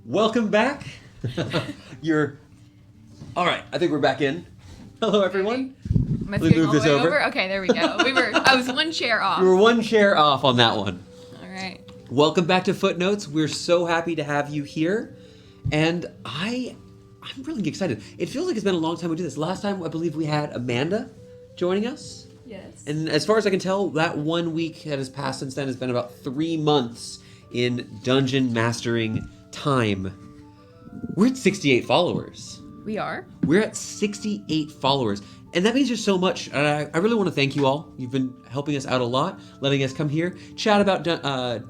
Welcome back. All right, I think we're back in. Hello, everyone. Am I scooting all the way over? Okay, there we go. I was one chair off. We were one chair off on that one. All right. Welcome back to Footnotes. We're so happy to have you here. And I'm really excited. It feels like it's been a long time we do this. Last time, I believe we had Amanda joining us. Yes. And as far as I can tell, that 1 week that has passed since then has been about 3 months in dungeon mastering time. We're at 68 followers. We are? We're at 68 followers. And that means there's so much. I really want to thank you all. You've been helping us out a lot, letting us come here, chat about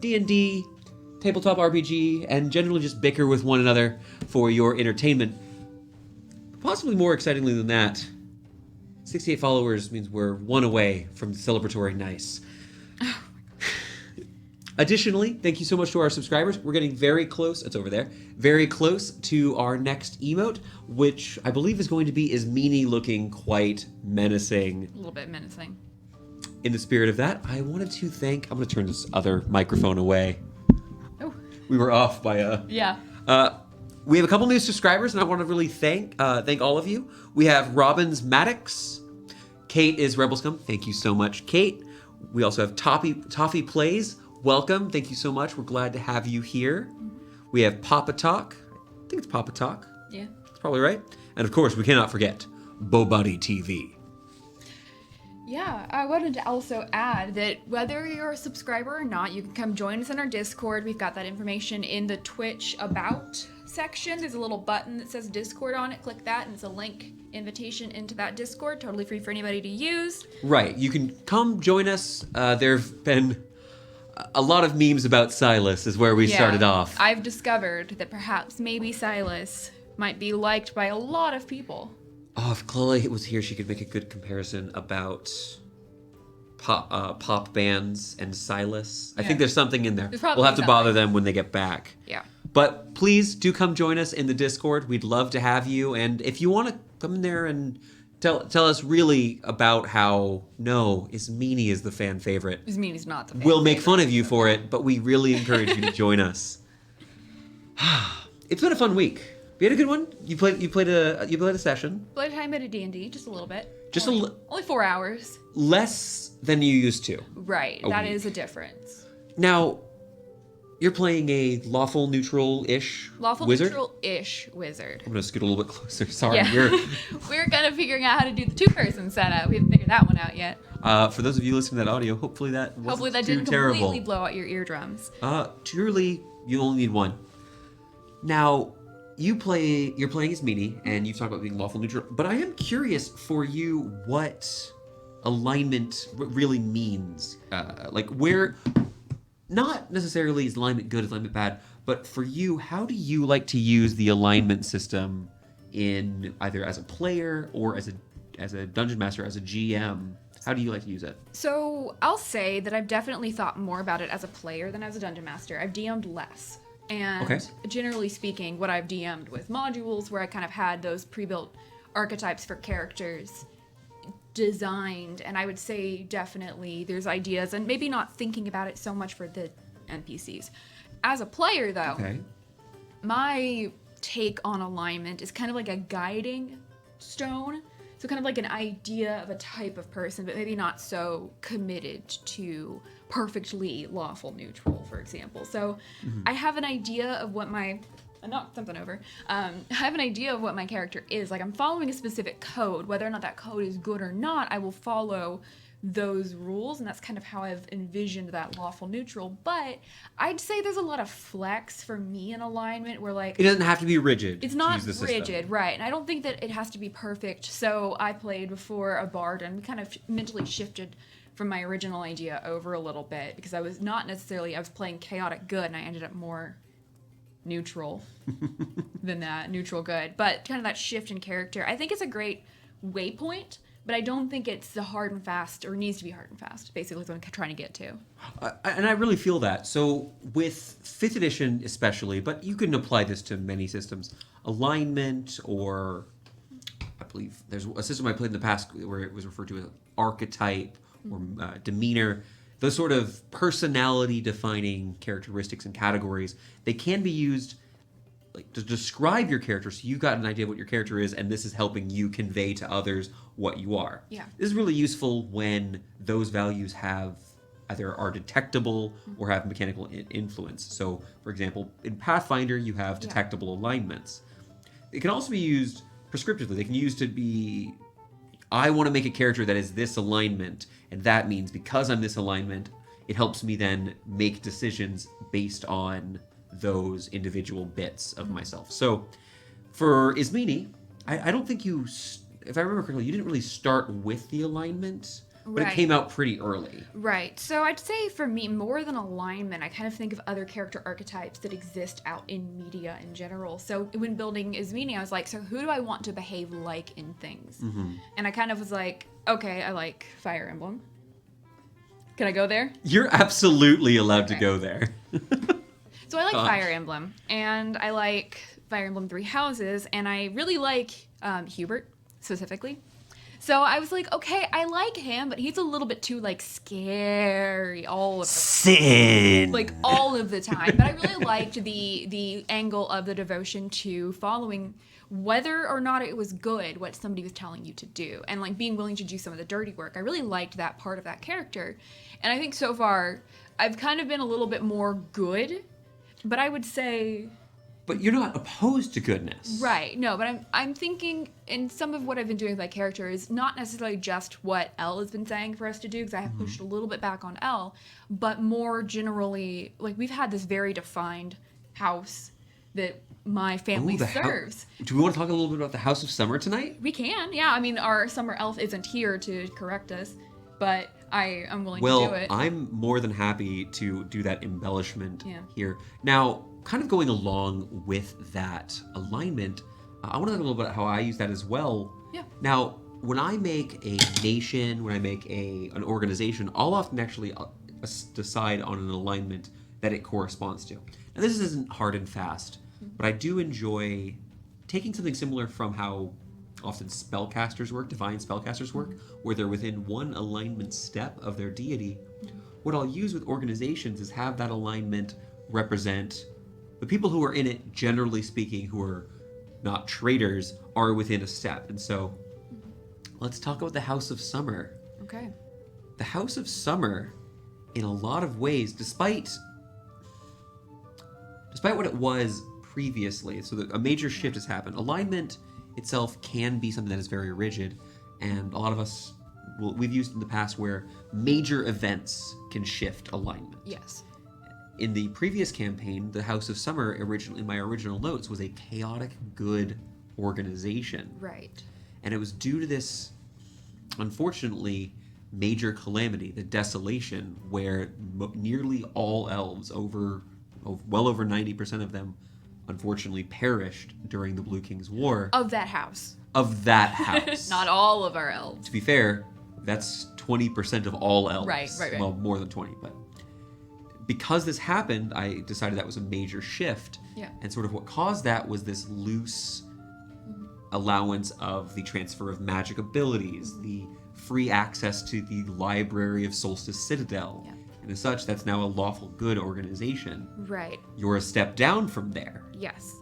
D&D, tabletop RPG, and generally just bicker with one another for your entertainment. Possibly more excitingly than that, 68 followers means we're one away from celebratory nice. Additionally, thank you so much to our subscribers. We're getting very close, it's over there, very close to our next emote, which I believe is going to be, is Meanie looking quite menacing. A little bit menacing. In the spirit of that, I wanted to thank, I'm going to turn this other microphone away. Oh. We were off by Yeah. We have a couple new subscribers, and I want to really thank all of you. We have Robbins Maddox. Kate is Rebel Scum. Thank you so much, Kate. We also have Toffee Plays. Welcome. Thank you so much. We're glad to have you here. We have Papa Talk. I think it's Papa Talk. Yeah. That's probably right. And of course, we cannot forget Bobuddy TV. Yeah, I wanted to also add that whether you're a subscriber or not, you can come join us in our Discord. We've got that information in the Twitch About section. There's a little button that says Discord on it. Click that and it's a link invitation into that Discord. Totally free for anybody to use. Right. You can come join us. There have been a lot of memes about Silas is where we started off. I've discovered that perhaps maybe Silas might be liked by a lot of people. Oh, if Chloe was here, she could make a good comparison about pop bands and Silas. I think there's something in there. We'll have to bother them when they get back. Yeah. But please do come join us in the Discord. We'd love to have you. And if you want to come in there and tell us really about how, Meanie is the fan favorite. Meanie's not the fan We'll make fun of you for it, but we really encourage you to join us. It's been a fun week. We had a good one. You played a session. Played time at a D&D, just a little bit. Just only 4 hours. Less than you used to. Right. That is a difference. Now, you're playing a lawful neutral-ish wizard? Neutral-ish wizard. I'm going to scoot a little bit closer. Sorry. Yeah. We're kind of figuring out how to do the two-person setup. We haven't figured that one out yet. For those of you listening to that audio, hopefully that wasn't too didn't terrible. Completely blow out your eardrums. Truly, you only need one. Now, you're playing as Meanie, and you've talked about being lawful neutral, but I am curious for you what alignment really means. Not necessarily is alignment good, is alignment bad, but for you, how do you like to use the alignment system in either as a player or as a dungeon master, as a GM? How do you like to use it? So I'll say that I've definitely thought more about it as a player than as a dungeon master. I've DM'd less. And generally speaking, what I've DM'd with modules where I kind of had those pre-built archetypes for characters designed, and I would say definitely there's ideas and maybe not thinking about it so much for the NPCs. As a player though, my take on alignment is kind of like a guiding stone. So kind of like an idea of a type of person, but maybe not so committed to perfectly lawful neutral, for example. So I have an idea of what I knocked something over. I have an idea of what my character is. Like I'm following a specific code. Whether or not that code is good or not, I will follow those rules, and that's kind of how I've envisioned that lawful neutral. But I'd say there's a lot of flex for me in alignment where like it doesn't have to be rigid. It's not rigid, right? And I don't think that it has to be perfect. So I played before a bard and kind of mentally shifted from my original idea over a little bit because I was playing chaotic good and I ended up more neutral than that, neutral good. But kind of that shift in character, I think it's a great waypoint. But I don't think it's the hard and fast, or needs to be hard and fast, basically is what I'm trying to get to. And I really feel that. So with 5th edition especially, but you can apply this to many systems, alignment, or I believe there's a system I played in the past where it was referred to as archetype or demeanor. Those sort of personality-defining characteristics and categories, they can be used like to describe your character, so you got an idea of what your character is, and this is helping you convey to others what you are. Yeah. This is really useful when those values either are detectable or have mechanical influence. So, for example, in Pathfinder, you have detectable alignments. It can also be used prescriptively. They can use to be, I want to make a character that is this alignment, and that means because I'm this alignment, it helps me then make decisions based on those individual bits of myself. So, for Ismini, I don't think you, if I remember correctly, you didn't really start with the alignment, but it came out pretty early. Right. So I'd say for me, more than alignment, I kind of think of other character archetypes that exist out in media in general. So when building Ismini, I was like, so who do I want to behave like in things? And I kind of was like, okay, I like Fire Emblem. Can I go there? You're absolutely allowed to go there. So I like Fire Emblem, and I like Fire Emblem Three Houses, and I really like Hubert, specifically. So I was like, okay, I like him, but he's a little bit too, like, scary all of the Sin! Like, all of the time. But I really liked the angle of the devotion to following whether or not it was good what somebody was telling you to do. And, like, being willing to do some of the dirty work. I really liked that part of that character. And I think so far, I've kind of been a little bit more good. But I would say... But you're not opposed to goodness. Right. No, but I'm thinking, in some of what I've been doing with my character is not necessarily just what Elle has been saying for us to do, because I have pushed a little bit back on Elle, but more generally, like, we've had this very defined house that my family serves. Do we want to talk a little bit about the House of Summer tonight? We can, yeah. I mean, our summer elf isn't here to correct us, but I am willing to do it. Well, I'm more than happy to do that embellishment here. Now, kind of going along with that alignment, I want to talk a little bit about how I use that as well. Yeah. Now, when I make a nation, when I make an organization, I'll often actually decide on an alignment that it corresponds to. Now, this isn't hard and fast, but I do enjoy taking something similar from how often spellcasters work, divine spellcasters work, where they're within one alignment step of their deity. What I'll use with organizations is have that alignment represent the people who are in it, generally speaking, who are not traitors, are within a step. And so, let's talk about the House of Summer. Okay. The House of Summer, in a lot of ways, despite what it was previously, so that a major shift has happened. Alignment itself can be something that is very rigid, and a lot of us, we've used in the past where major events can shift alignment. Yes. In the previous campaign, the House of Summer, in my original notes, was a chaotic good organization. Right. And it was due to this, unfortunately, major calamity, the desolation, where nearly all elves, well over 90% of them, unfortunately perished during the Blue King's War. Of that house. Of that house. Not all of our elves. To be fair, that's 20% of all elves. Right. Well, more than 20, but... Because this happened, I decided that was a major shift. Yeah. And sort of what caused that was this loose allowance of the transfer of magic abilities, the free access to the library of Solstice Citadel. Yeah. And as such, that's now a lawful good organization. Right. You're a step down from there. Yes.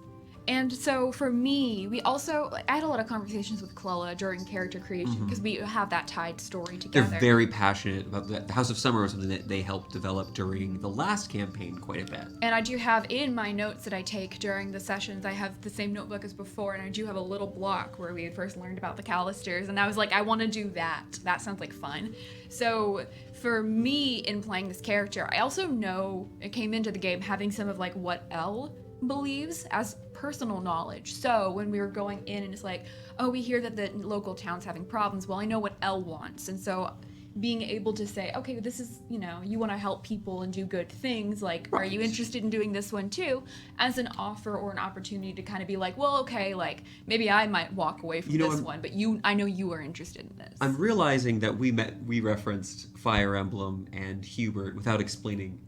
And so for me, I had a lot of conversations with Clella during character creation because we have that tied story together. They're very passionate about that. The House of Summer was something that they helped develop during the last campaign quite a bit. And I do have in my notes that I take during the sessions, I have the same notebook as before, and I do have a little block where we had first learned about the Calisters, and I was like, I want to do that. That sounds like fun. So for me in playing this character, I also know it came into the game having some of like what Elle believes as personal knowledge. So when we were going in and it's like, oh, we hear that the local town's having problems. Well, I know what Elle wants. And so being able to say, okay, this is, you want to help people and do good things. Like, are you interested in doing this one too? As an offer or an opportunity to kind of be like, well, okay, like maybe I might walk away from this one, but I know you are interested in this. I'm realizing that we referenced Fire Emblem and Hubert without explaining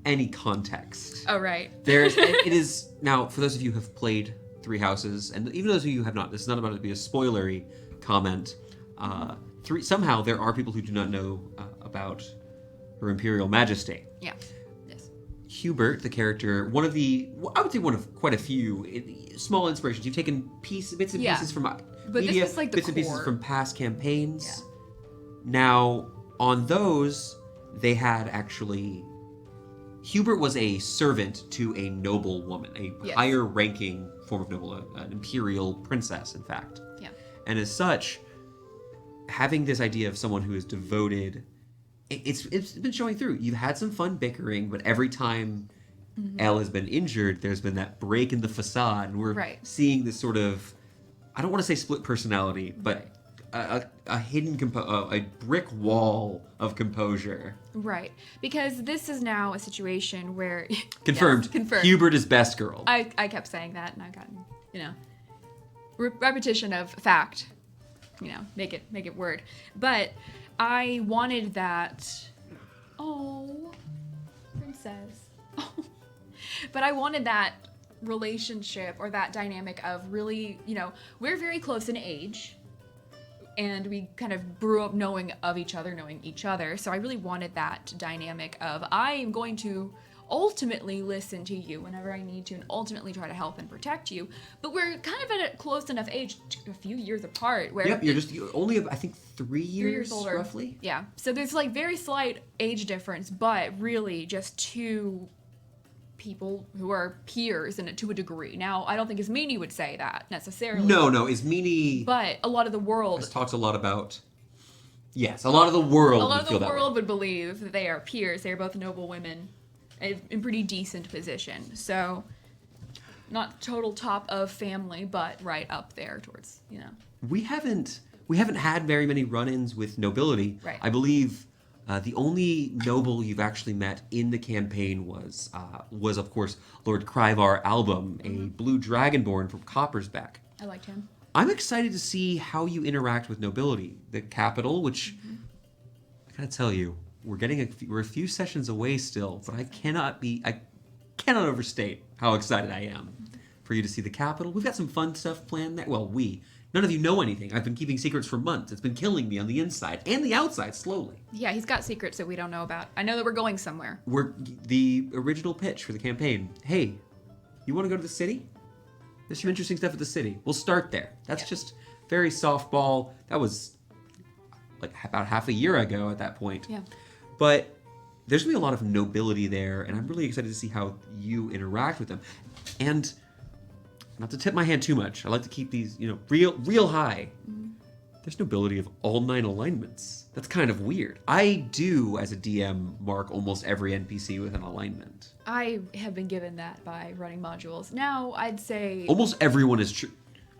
any context. Oh, right. It is now, for those of you who have played Three Houses, and even those of you who have not, this is not about to be a spoilery comment. Somehow there are people who do not know about Her Imperial Majesty. Yeah. Yes. Hubert, the character, one of quite a few small inspirations. You've taken bits and pieces from but media, this was like the bits and pieces core. from past campaigns. Yeah. Now, on those, they had actually... Hubert was a servant to a noble woman, a higher-ranking form of noble, an imperial princess, in fact. Yeah. And as such, having this idea of someone who is devoted... It's been showing through. You've had some fun bickering, but every time Elle has been injured, there's been that break in the facade, and we're seeing this sort of, I don't want to say split personality, but a hidden, a brick wall of composure. Right. Because this is now a situation where... Confirmed. Yes, confirmed. Hubert is best girl. I kept saying that, and I got, repetition of fact. Make it word. But... I wanted that, princess. But I wanted that relationship or that dynamic of really, we're very close in age and we kind of grew up knowing each other. So I really wanted that dynamic of I am going to ultimately listen to you whenever I need to and ultimately try to help and protect you. But we're kind of at a close enough age, a few years apart. Where you're only, I think, 3 years older. Roughly. Yeah. So there's like very slight age difference, but really just two people who are peers and to a degree. Now, I don't think Ismini would say that necessarily. No, Ismini... But a lot of the world... has talked a lot about... Yes, a lot of the world would believe that they are peers. They are both noble women in pretty decent position. So, not total top of family, but right up there towards, We haven't had very many run-ins with nobility. Right. I believe the only noble you've actually met in the campaign was of course Lord Kryvar Album, a blue dragonborn from Coppersbeck. I liked him. I'm excited to see how you interact with nobility. The capital, which I gotta tell you, we're a few sessions away still, but I cannot overstate how excited I am for you to see the capital. We've got some fun stuff planned there. Well, none of you know anything. I've been keeping secrets for months. It's been killing me on the inside and the outside slowly. Yeah, he's got secrets that we don't know about. I know that we're going somewhere. The original pitch for the campaign. Hey, you want to go to the city? There's some interesting stuff at the city. We'll start there. That's just very softball. That was like about half a year ago at that point. Yeah. But there's going to be a lot of nobility there, and I'm really excited to see how you interact with them. And not to tip my hand too much, I like to keep these, real high. There's nobility of all 9 alignments. That's kind of weird. I do, as a DM, mark almost every NPC with an alignment. I have been given that by running modules. Now, I'd say... Almost everyone is true.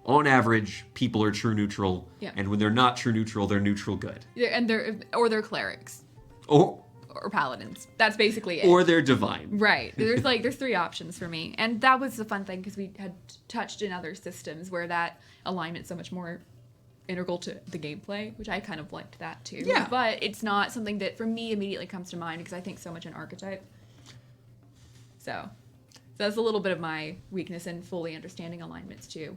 On average, people are true neutral, Yeah. and when they're not true neutral, they're neutral good. Yeah, and they're clerics. Or paladins. That's basically it. Or they're divine. Right. There's 3 options for me. And that was the fun thing because we had touched in other systems where that alignment's so much more integral to the gameplay, which I kind of liked that too. Yeah. But it's not something that for me immediately comes to mind because I think so much in archetype. So that's a little bit of my weakness in fully understanding alignments too.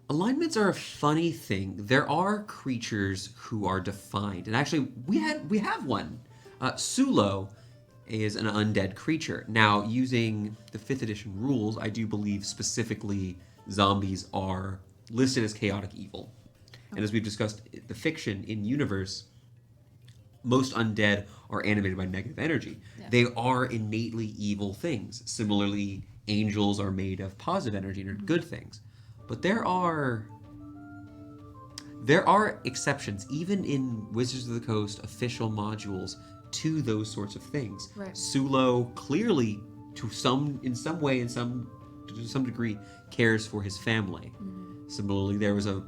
Alignments are a funny thing. There are creatures who are defined, and actually, we have one. Sulo is an undead creature. Now, using the 5th edition rules, I do believe specifically zombies are listed as chaotic evil. And as we've discussed, the fiction in universe, most undead are animated by negative energy. Yeah. They are innately evil things. Similarly, angels are made of positive energy and are good things. But there are exceptions, even in Wizards of the Coast official modules, to those sorts of things. Right. Sulo clearly, to some degree, cares for his family. Similarly, there was a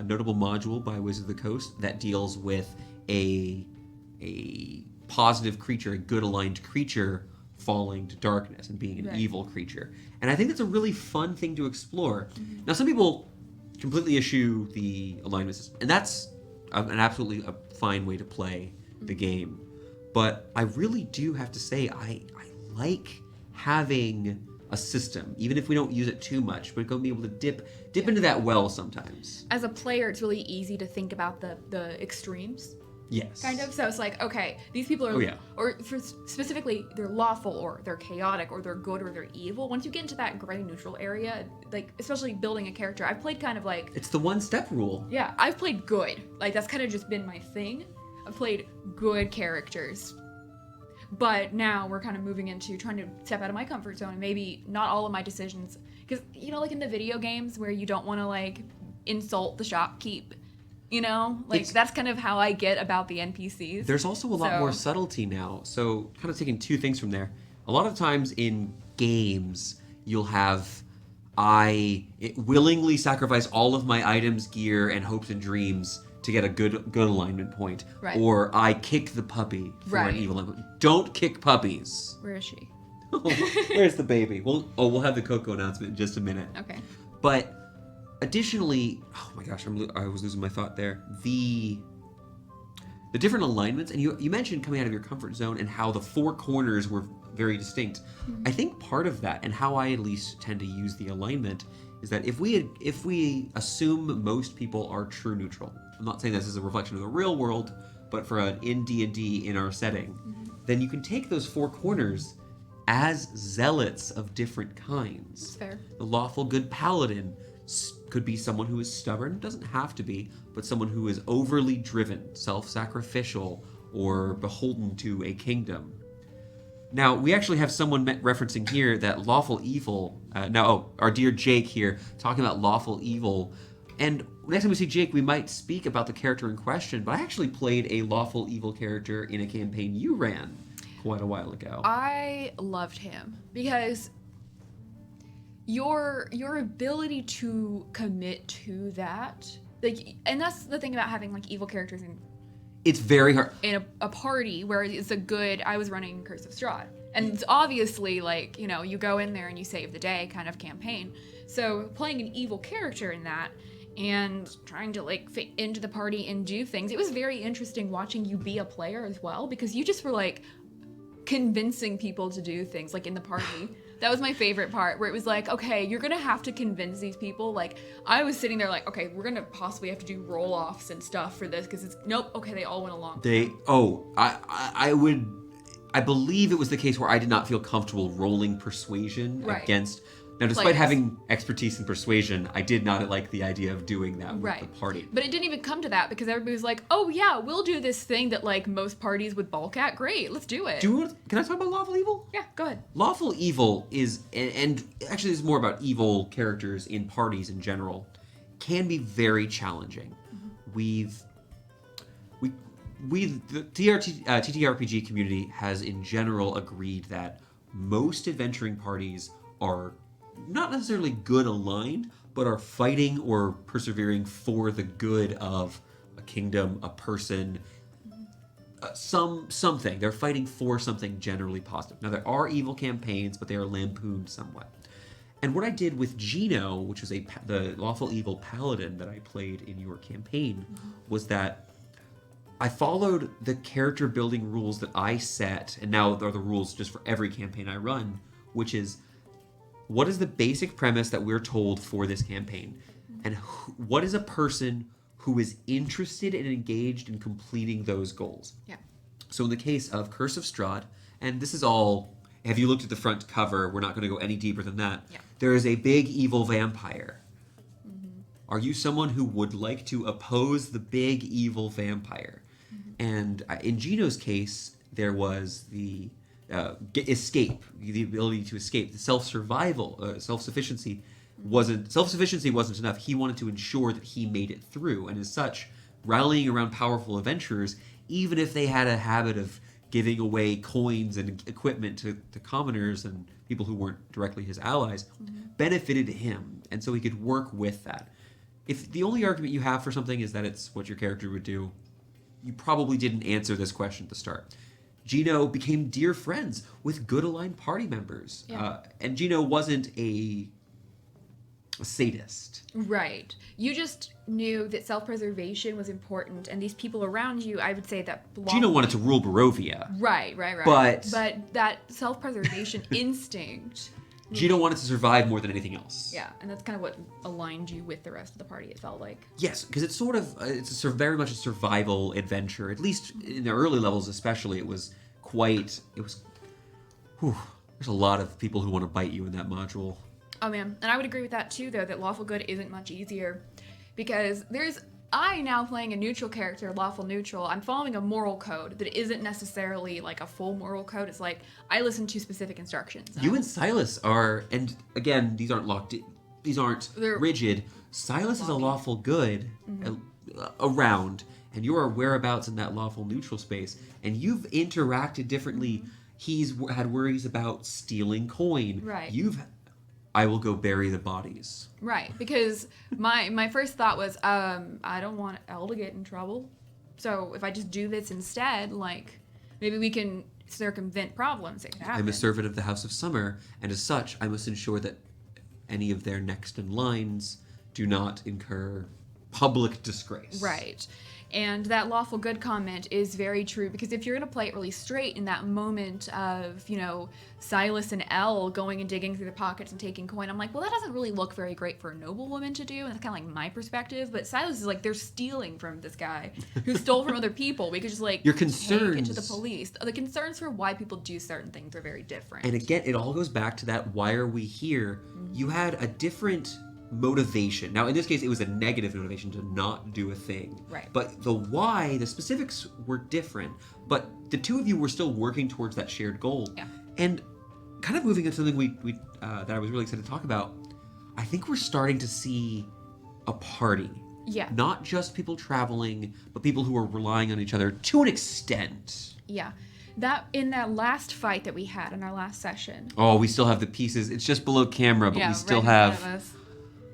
notable module by Wizards of the Coast that deals with a positive creature, a good aligned creature, falling to darkness and being an evil creature. And I think that's a really fun thing to explore. Now, some people completely eschew the alignment system, and that's an absolutely a fine way to play the game. But I really do have to say I like having a system, even if we don't use it too much, but going to be able to dip into that well sometimes. As a player, it's really easy to think about the extremes Yes. Kind of. So it's like, okay, these people are, specifically, they're lawful, or they're chaotic, or they're good, or they're evil. Once you get into that gray neutral area, like, especially building a character, I've played kind of like... It's the one-step rule. Yeah, I've played good. Like, that's kind of just been my thing. I've played good characters. But now we're kind of moving into trying to step out of my comfort zone, and maybe not all of my decisions. Because, you know, like in the video games where you don't want to, like, insult the shopkeep. You know, like that's kind of how I get about the NPCs. There's also a lot more subtlety now. So kind of taking two things from there. A lot of times in games, you'll have willingly sacrifice all of my items, gear, and hopes and dreams to get a good alignment point. Right. Or I kick the puppy for an evil alignment. Don't kick puppies. Where is she? Where's the baby? We'll have the Coco announcement in just a minute. Okay. But additionally, oh my gosh, I was losing my thought there. The different alignments, and you mentioned coming out of your comfort zone and how the four corners were very distinct. Mm-hmm. I think part of that, and how I at least tend to use the alignment, is that if we assume most people are true neutral, I'm not saying this is a reflection of the real world, but for an in D&D in our setting, then you can take those four corners as zealots of different kinds. Fair. The lawful good paladin could be someone who is stubborn, doesn't have to be, but someone who is overly driven, self-sacrificial, or beholden to a kingdom. Now, we actually have someone referencing here that lawful evil, our dear Jake here, talking about lawful evil. And next time we see Jake, we might speak about the character in question, but I actually played a lawful evil character in a campaign you ran quite a while ago. I loved him because your ability to commit to that, like, and that's the thing about having like evil characters in. It's very hard in a party where it's a good. I was running Curse of Strahd, and it's obviously like, you know, you go in there and you save the day kind of campaign. So playing an evil character in that and trying to like fit into the party and do things, it was very interesting watching you be a player as well, because you just were like convincing people to do things like in the party. That was my favorite part, where it was like, okay, you're gonna have to convince these people. Like, I was sitting there like, okay, we're gonna possibly have to do roll-offs and stuff for this, because it's okay, they all went along. I believe it was the case where I did not feel comfortable rolling persuasion against. Now, despite players. having expertise in persuasion, I did not like the idea of doing that with the party. But it didn't even come to that, because everybody was like, oh yeah, we'll do this thing that like most parties would balk at. Great, let's do it. Can I talk about lawful evil? Yeah, go ahead. Lawful evil is, and actually this is more about evil characters in parties in general, can be very challenging. Mm-hmm. The TTRPG community has in general agreed that most adventuring parties are not necessarily good aligned, but are fighting or persevering for the good of a kingdom, a person, something. They're fighting for something generally positive. Now, there are evil campaigns, but they are lampooned somewhat. And what I did with Gino, which was the lawful evil paladin that I played in your campaign, was that I followed the character building rules that I set, and now are the rules just for every campaign I run, which is, what is the basic premise that we're told for this campaign? And what is a person who is interested and engaged in completing those goals? Yeah. So in the case of Curse of Strahd, and this is all, have you looked at the front cover? We're not going to go any deeper than that. Yeah. There is a big evil vampire. Mm-hmm. Are you someone who would like to oppose the big evil vampire? Mm-hmm. And in Gino's case, there was the escape, the ability to escape, the self-sufficiency wasn't enough. He wanted to ensure that he made it through, and as such, rallying around powerful adventurers, even if they had a habit of giving away coins and equipment to commoners and people who weren't directly his allies, benefited him, and so he could work with that. If the only argument you have for something is that it's what your character would do, you probably didn't answer this question at the start. Gino became dear friends with good aligned party members. Yeah. And Gino wasn't a sadist. Right. You just knew that self-preservation was important, and these people around you, I would say that belonged. Gino wanted to rule Barovia. Right. But that self-preservation instinct Gino wanted to survive more than anything else. Yeah, and that's kind of what aligned you with the rest of the party, it felt like. Yes, because it's sort of, very much a survival adventure. At least in the early levels especially, there's a lot of people who want to bite you in that module. Oh man, and I would agree with that too, though, that lawful good isn't much easier. Because I now playing a neutral character, lawful neutral, I'm following a moral code that isn't necessarily like a full moral code. It's like, I listen to specific instructions. You and Silas are, and again, these aren't rigid. Silas is a lawful good around, and your whereabouts in that lawful neutral space, and you've interacted differently. He's had worries about stealing coin. Right. I will go bury the bodies. Right, because my first thought was, I don't want Elle to get in trouble. So if I just do this instead, like, maybe we can circumvent problems that could happen. I'm a servant of the House of Summer, and as such, I must ensure that any of their next in lines do not incur public disgrace. Right. And that lawful good comment is very true, because if you're going to play it really straight in that moment of, Silas and Elle going and digging through the pockets and taking coin, I'm like, well, that doesn't really look very great for a noblewoman to do, and that's kind of like my perspective. But Silas is like, they're stealing from this guy who stole from other people. We could just like your take concerns it to the police. The concerns for why people do certain things are very different. And again, it all goes back to that, why are we here? Mm-hmm. You had a different motivation. Now, in this case, it was a negative motivation to not do a thing. Right. But the why, the specifics were different. But the two of you were still working towards that shared goal. Yeah. And kind of moving into something we that I was really excited to talk about, I think we're starting to see a party. Yeah. Not just people traveling, but people who are relying on each other to an extent. Yeah. That in that last fight that we had in our last session. Oh, we still have the pieces. It's just below camera, but we still right in front have. of us.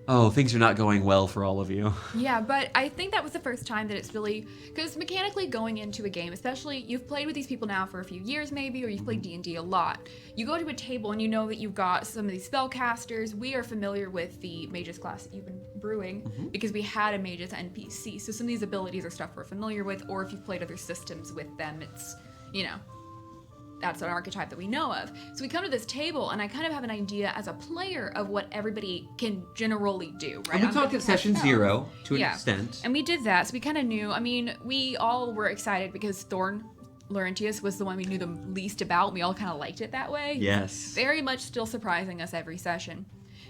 Oh, things are not going well for all of you. Yeah, but I think that was the first time that it's really, because mechanically going into a game, especially you've played with these people now for a few years maybe, or you've played D&D a lot. You go to a table and you know that you've got some of these spellcasters. We are familiar with the mages class that you've been brewing because we had a mages NPC. So some of these abilities are stuff we're familiar with, or if you've played other systems with them, it's, that's an archetype that we know of. So we come to this table, and I kind of have an idea as a player of what everybody can generally do, right? And we talked at session 0 to an extent. And we did that, so we kind of knew. I mean, we all were excited because Thorn Laurentius was the one we knew the least about. We all kind of liked it that way. Yes. Very much still surprising us every session.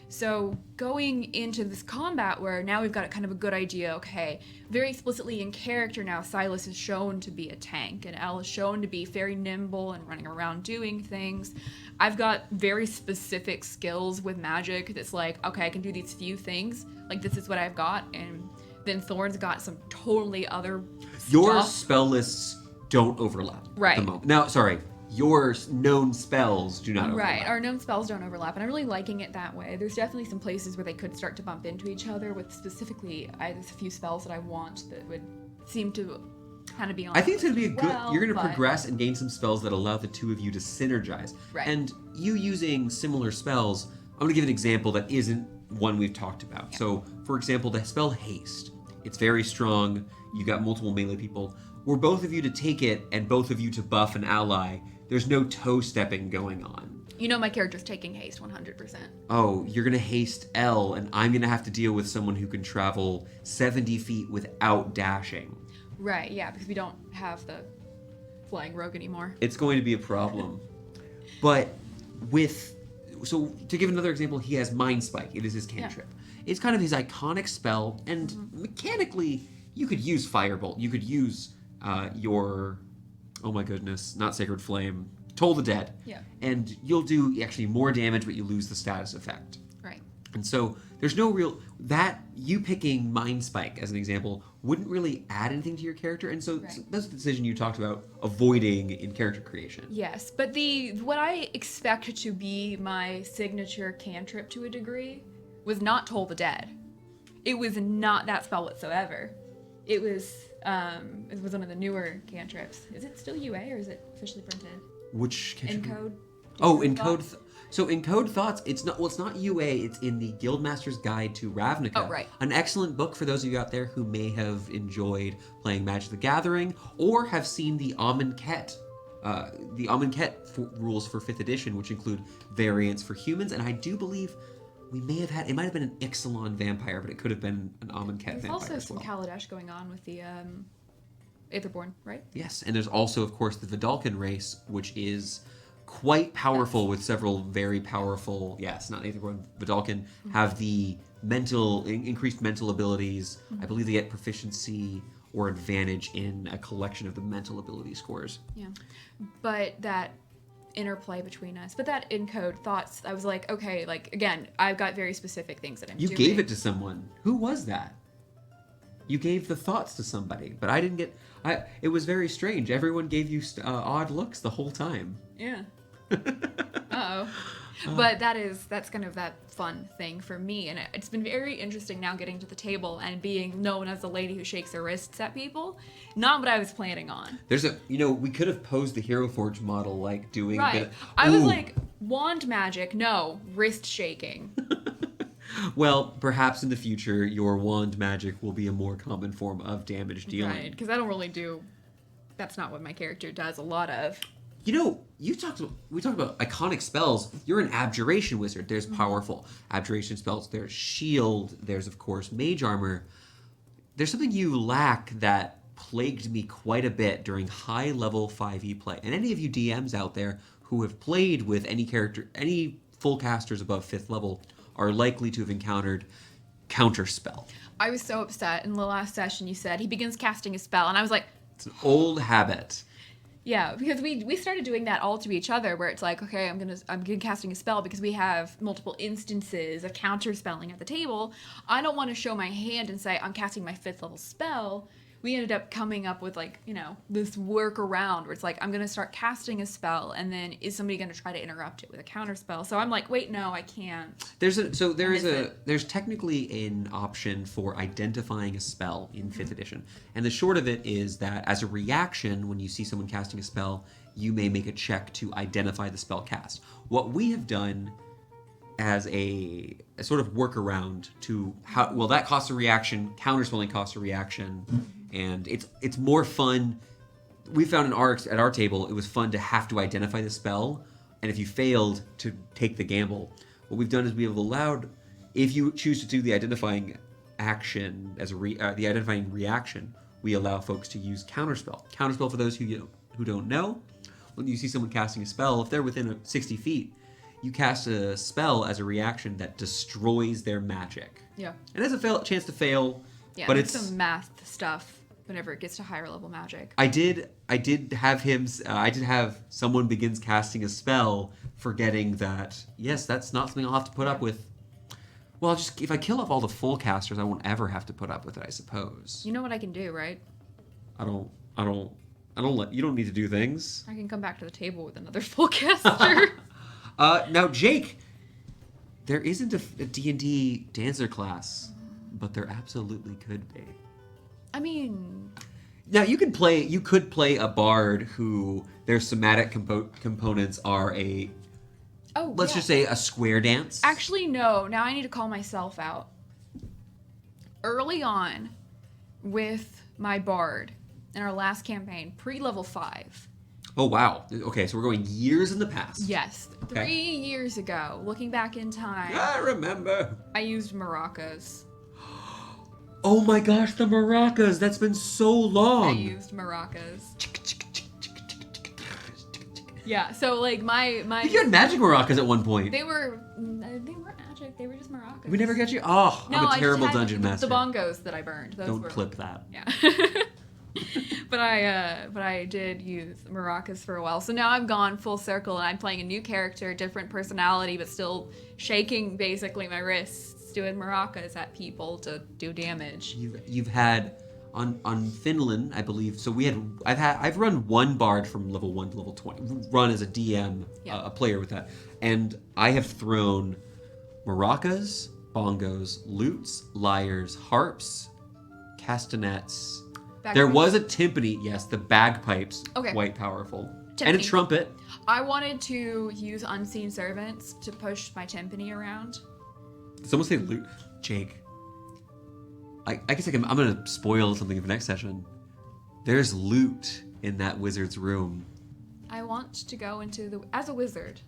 So going into this combat where now we've got kind of a good idea, okay, very explicitly in character now, Silas is shown to be a tank and Elle is shown to be very nimble and running around doing things. I've got very specific skills with magic that's like, okay, I can do these few things, like this is what I've got, and then Thorn's got some totally other Your stuff. spell lists don't overlap. Right. At the moment. Now, sorry. Your known spells do not overlap. Right, our known spells don't overlap, and I'm really liking it that way. There's definitely some places where they could start to bump into each other with specifically, there's a few spells that I want that would seem to kind of be on. I think it's going to be a good, you're going to but progress and gain some spells that allow the two of you to synergize. Right. And you using similar spells, I'm going to give an example that isn't one we've talked about. Yeah. So, for example, the spell Haste. It's very strong. You got multiple melee people. Were both of you to take it and both of you to buff an ally, there's no toe stepping going on. You know my character's taking haste 100%. Oh, you're going to haste Elle, and I'm going to have to deal with someone who can travel 70 feet without dashing. Right, yeah, because we don't have the flying rogue anymore. It's going to be a problem. But so to give another example, he has Mind Spike. It is his cantrip. Yeah. It's kind of his iconic spell, and mechanically, you could use Firebolt. You could use your... Oh my goodness, not Sacred Flame. Toll the Dead. Yeah. And you'll do actually more damage, but you lose the status effect. Right. And so there's no real... You picking Mind Spike as an example wouldn't really add anything to your character. And so that's the decision you talked about avoiding in character creation. Yes, but what I expect to be my signature cantrip to a degree was not Toll the Dead. It was not that spell whatsoever. It was one of the newer cantrips. Is it still UA or is it officially printed? Which cantrip? Encode? Oh, Encode. So Encode Thoughts, it's not UA, it's in the Guildmaster's Guide to Ravnica. Oh, right. An excellent book for those of you out there who may have enjoyed playing Magic the Gathering or have seen the Amonkhet the Amonkhet rules for 5th edition, which include variants for humans, and I do believe we may have had, it might have been an Ixalan vampire, but it could have been an Amonkhet vampire. There's also as some well. Kaladesh going on with the Aetherborn, right? Yes, and there's also, of course, the Vidalcan race, which is quite powerful with several very powerful, yes, not Aetherborn, Vidalcan, have the increased mental abilities. I believe they get proficiency or advantage in a collection of the mental ability scores. Yeah. But that interplay between us, but that encode thoughts, I was like, okay, like, again, I've got very specific things that I'm doing. You gave it to someone. Who was that? You gave the thoughts to somebody, but I didn't get... it was very strange. Everyone gave you odd looks the whole time. Yeah. Uh-oh. But that's kind of that fun thing for me, and it's been very interesting now getting to the table and being known as the lady who shakes her wrists at people. Not what I was planning on. There's we could have posed the Hero Forge model, like, doing right. a bit... I was like, wand magic, no, wrist shaking. Well, perhaps in the future, your wand magic will be a more common form of damage dealing. Right, because I don't really do... That's not what my character does a lot of. We talked about iconic spells. You're an abjuration wizard. There's powerful abjuration spells. There's shield. There's, of course, mage armor. There's something you lack that plagued me quite a bit during high-level 5e play. And any of you DMs out there who have played with any full casters above 5th level are likely to have encountered counterspell. I was so upset in the last session. You said he begins casting a spell, and I was like... It's an old habit. Yeah, because we started doing that all to each other, where it's like, okay, I'm gonna casting a spell because we have multiple instances of counter spelling at the table. I don't want to show my hand and say I'm casting my 5th level spell. We ended up coming up with this workaround where it's like I'm gonna start casting a spell, and then is somebody gonna try to interrupt it with a counter spell? So I'm like, wait, no, I can't. There's technically an option for identifying a spell in 5th edition, and the short of it is that as a reaction, when you see someone casting a spell, you may make a check to identify the spell cast. What we have done as a sort of workaround to that costs a reaction, counterspelling costs a reaction. And it's more fun. We found at our table, it was fun to have to identify the spell, and if you failed, to take the gamble. What we've done is we have allowed, if you choose to do the identifying action as the identifying reaction, we allow folks to use counterspell. Counterspell, for those who don't know, when you see someone casting a spell, if they're within 60 feet, you cast a spell as a reaction that destroys their magic. Yeah. And has a chance to fail. Yeah, but it's some math stuff whenever it gets to higher level magic. I did have someone begins casting a spell, forgetting that, yes, that's not something I'll have to put up with. Well, if I kill off all the full casters, I won't ever have to put up with it, I suppose. You know what I can do, right? I don't you don't need to do things. I can come back to the table with another full caster. Now, Jake, there isn't a D&D dancer class, but there absolutely could be. I mean... Now, you could play a bard who their somatic components are let's just say a square dance. Actually, no. Now I need to call myself out. Early on, with my bard, in our last campaign, pre-level 5... Oh, wow. Okay, so we're going years in the past. Yes. Okay. 3 years ago, looking back in time... I remember. I used maracas. Oh my gosh, the maracas! That's been so long! I used maracas. Yeah, so my... You had magic maracas at one point. They weren't magic, they were just maracas. We never got you? Oh, no, I'm a terrible dungeon the master. The bongos that I burned. Those Don't were... clip that. Yeah. But I did use maracas for a while. So now I've gone full circle and I'm playing a new character, different personality, but still shaking basically my wrists, doing maracas at people to do damage. You've had on Finland, I believe. So I've run one bard from level 1 to level 20. Run as a DM, a player with that, and I have thrown maracas, bongos, lutes, lyres, harps, castanets. There was a timpani, yes, the bagpipes, quite powerful. Timpani. And a trumpet. I wanted to use unseen servants to push my timpani around. Did someone say lute? Jake. I guess I'm going to spoil something for next session. There's loot in that wizard's room. I want to go into as a wizard.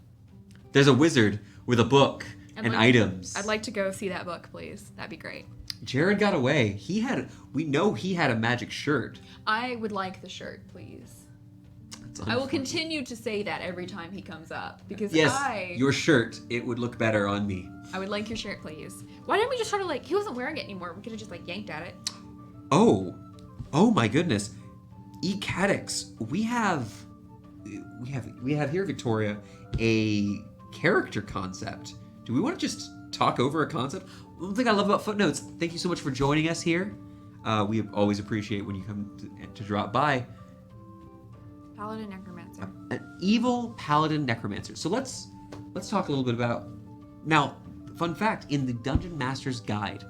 There's a wizard with a book and items. I'd like to go see that book, please. That'd be great. Jared got away. We know he had a magic shirt. I would like the shirt, please. I will continue to say that every time he comes up because your shirt, it would look better on me. I would like your shirt, please. Why didn't we just try to he wasn't wearing it anymore. We could have just yanked at it. Oh my goodness. Ecadix, we have here, Victoria, a character concept. Do we want to just talk over a concept? One thing I love about Footnotes, thank you so much for joining us here. We always appreciate when you come to drop by. Paladin Necromancer. An evil Paladin Necromancer. So let's talk a little bit about... Now, fun fact, in the Dungeon Master's Guide,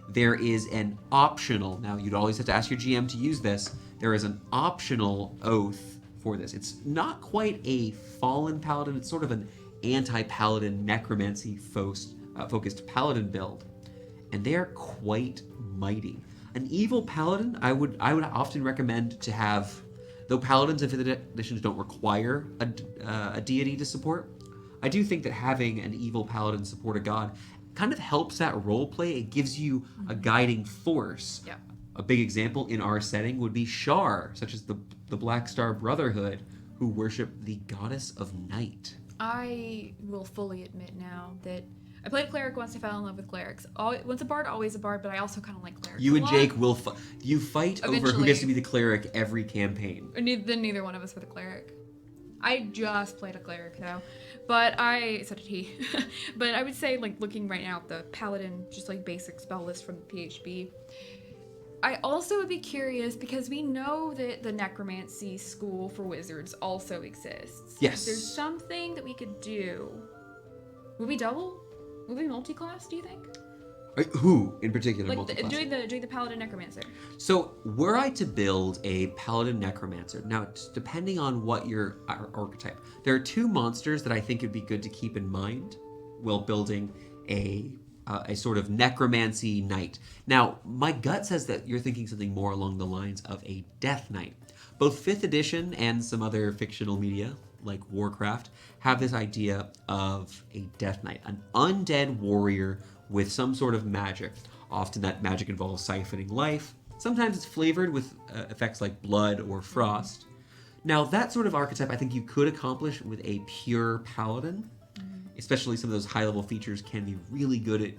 there is an optional... Now, you'd always have to ask your GM to use this. There is an optional oath for this. It's not quite a fallen paladin. It's sort of an anti-paladin necromancy focused paladin build. And they are quite mighty. An evil paladin, I would often recommend to have... Though paladins in 5th editions don't require a deity to support, I do think that having an evil paladin support a god kind of helps that role play. It gives you a guiding force. Yeah. A big example in our setting would be Shar, such as the Black Star Brotherhood, who worship the goddess of night. I will fully admit now that I played a cleric once. I fell in love with clerics. Once a bard, always a bard, but I also kind of like clerics. You and Jake will fight Eventually. over who gets to be the cleric every campaign. Then neither one of us were the cleric. I just played a cleric though, so did he. But I would say looking right now at the paladin, just basic spell list from the PHB. I also would be curious because we know that the necromancy school for wizards also exists. Yes. If there's something that we could do. Would we double? Would we multi-class, do you think? Who, in particular, multi-class? Doing the Paladin Necromancer. So, were I to build a Paladin Necromancer, now, depending on what your archetype, there are 2 monsters that I think would be good to keep in mind while building a sort of necromancy knight. Now, my gut says that you're thinking something more along the lines of a Death Knight. Both 5th edition and some other fictional media, like Warcraft, have this idea of a Death Knight, an undead warrior with some sort of magic. Often that magic involves siphoning life. Sometimes it's flavored with effects like blood or frost. Now, that sort of archetype I think you could accomplish with a pure paladin. Especially some of those high-level features can be really good at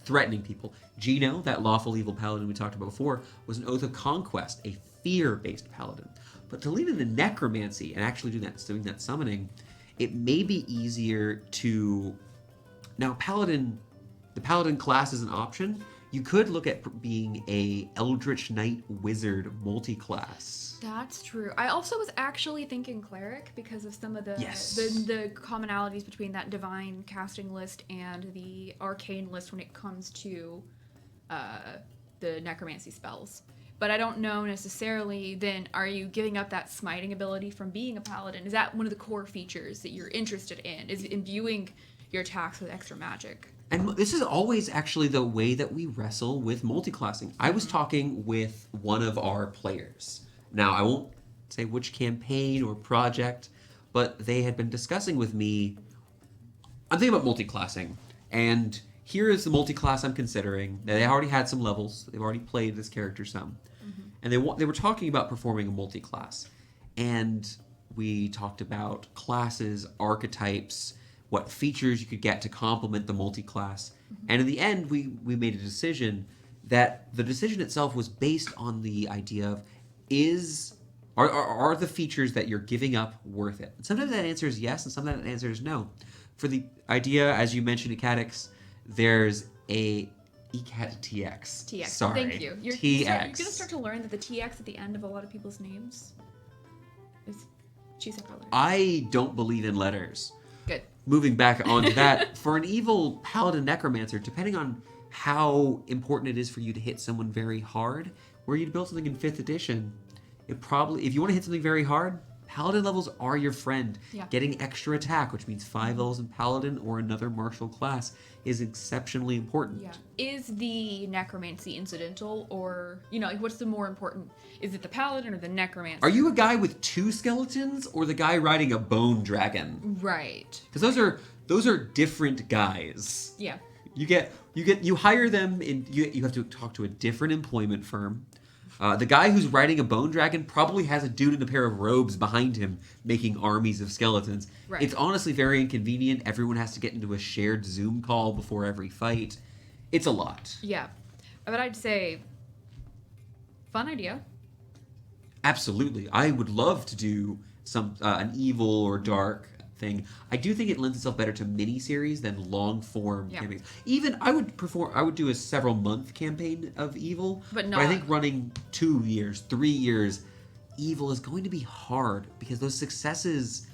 threatening people. Gino, that lawful evil paladin we talked about before, was an Oath of Conquest, a fear-based paladin. But to lean into necromancy and actually doing that summoning, it may be easier to... Now, the paladin class is an option. You could look at being a Eldritch Knight Wizard multi-class. That's true. I also was actually thinking cleric because of some of the commonalities between that divine casting list and the arcane list when it comes to the necromancy spells. But I don't know necessarily, then, are you giving up that smiting ability from being a paladin? Is that one of the core features that you're interested in? Is imbuing your attacks with extra magic? And this is always actually the way that we wrestle with multiclassing. I was talking with one of our players. Now, I won't say which campaign or project, but they had been discussing with me, I'm thinking about multiclassing, and here is the multiclass I'm considering. Now, they already had some levels. They've already played this character some. And they were talking about performing a multiclass. And we talked about classes, archetypes, what features you could get to complement the multiclass. And in the end, we made a decision that the decision itself was based on the idea of are the features that you're giving up worth it? And sometimes that answer is yes, and sometimes that answer is no. For the idea, as you mentioned, Ecadix, there's a Ecat TX. TX. Sorry. Thank you. You're TX. going to start to learn that the TX at the end of a lot of people's names is two separate letters. I don't believe in letters. Good. Moving back onto that, for an evil paladin necromancer, depending on how important it is for you to hit someone very hard, where you'd build something in 5th edition, it probably, if you want to hit something very hard, Paladin levels are your friend. Yeah. Getting extra attack, which means 5 levels in Paladin or another martial class, is exceptionally important. Yeah. Is the necromancy incidental, or, like, what's the more important? Is it the paladin or the necromancer? Are you a guy with 2 skeletons or the guy riding a bone dragon? Right. Because those are different guys. Yeah. You hire them you have to talk to a different employment firm. The guy who's riding a bone dragon probably has a dude in a pair of robes behind him making armies of skeletons. Right. It's honestly very inconvenient. Everyone has to get into a shared Zoom call before every fight. It's a lot. Yeah. But I'd say, fun idea. Absolutely. I would love to do an evil or dark thing. I do think it lends itself better to miniseries than long form campaigns. Even I would do a several month campaign of evil. But I think running 2 years, 3 years, evil is going to be hard because those successes,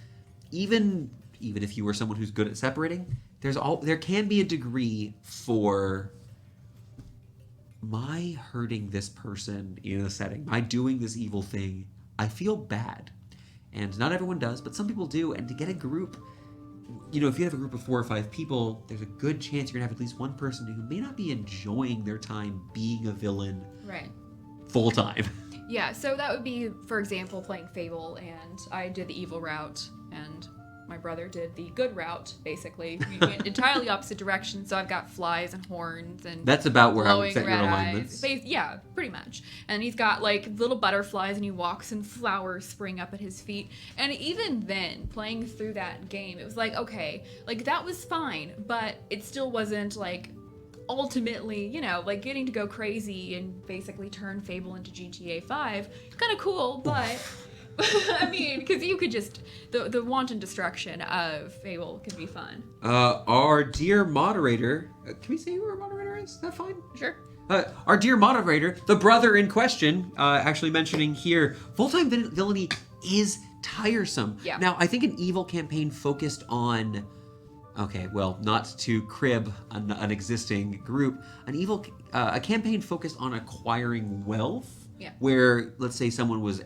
even if you were someone who's good at separating, there can be a degree for my hurting this person in a setting, my doing this evil thing, I feel bad. And not everyone does, but some people do. And to get a group, if you have a group of 4 or 5 people, there's a good chance you're going to have at least one person who may not be enjoying their time being a villain full time. Yeah, so that would be, for example, playing Fable, and I did the evil route, and my brother did the good route, basically. We went entirely opposite directions, so I've got flies and horns and that's about where I would glowing set your red alignments. eyes. Yeah, pretty much. And he's got, like, little butterflies, and he walks, and flowers spring up at his feet. And even then, playing through that game, it was like, okay, like, that was fine, but it still wasn't, like, ultimately, like, getting to go crazy and basically turn Fable into GTA 5. Kind of cool, but... I mean, because you could just... The wanton destruction of Fable could be fun. Our dear moderator... can we say who our moderator is? Is that fine? Sure. Our dear moderator, the brother in question, actually mentioning here, full-time villainy is tiresome. Yeah. Now, I think an evil campaign focused on... Okay, well, not to crib an existing group. A campaign focused on acquiring wealth, where, let's say, someone was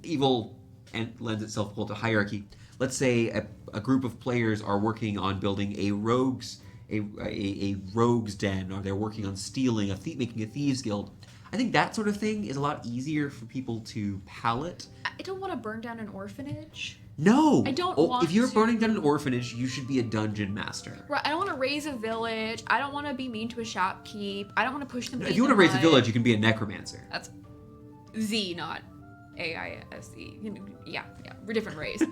evil and lends itself well to hierarchy. Let's say a group of players are working on building a rogues den, or they're working on stealing making a thieves guild. I think that sort of thing is a lot easier for people to palate. I don't want to burn down an orphanage. No! I don't want If you're to. burning down an orphanage, you should be a dungeon master. Right, I don't want to raise a village. I don't want to be mean to a shopkeep. I don't want to push them. If you want to raise a village, you can be a necromancer. That's Z, not AISE. Yeah, we're different race.